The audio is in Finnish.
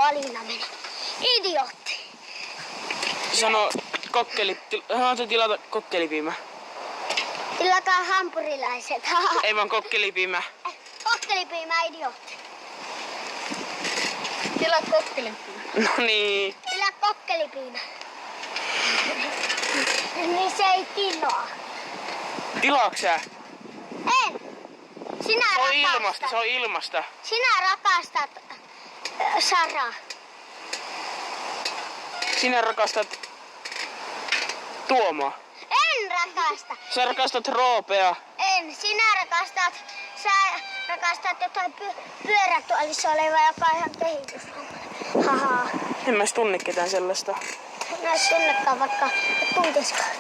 Alina meni. Idiootti. Sano tilata kokkelipiimä. Tilataan hampurilaiset. Ei vaan kokkelipiimä. Kokkelipiimä, idiootti. Tilaa kokkelipiimä. No niin. Tilaa kokkelipiimä. Niin se ei tilaa. Tilaaks sä? En. Sinä Se on rakastat. ilmasta, se on ilmasta. Sinä rakastat Saraa. Sinä rakastat Tuomoa. En rakasta. Sä rakastat Roopea. En. Sä rakastat jotain pyörätuolissa olevaa, joka on ihan kehitysvammainen. Haha. En mä tunne ketään sellaista. Mä en tunnekaan, vaikka tuntiskaan.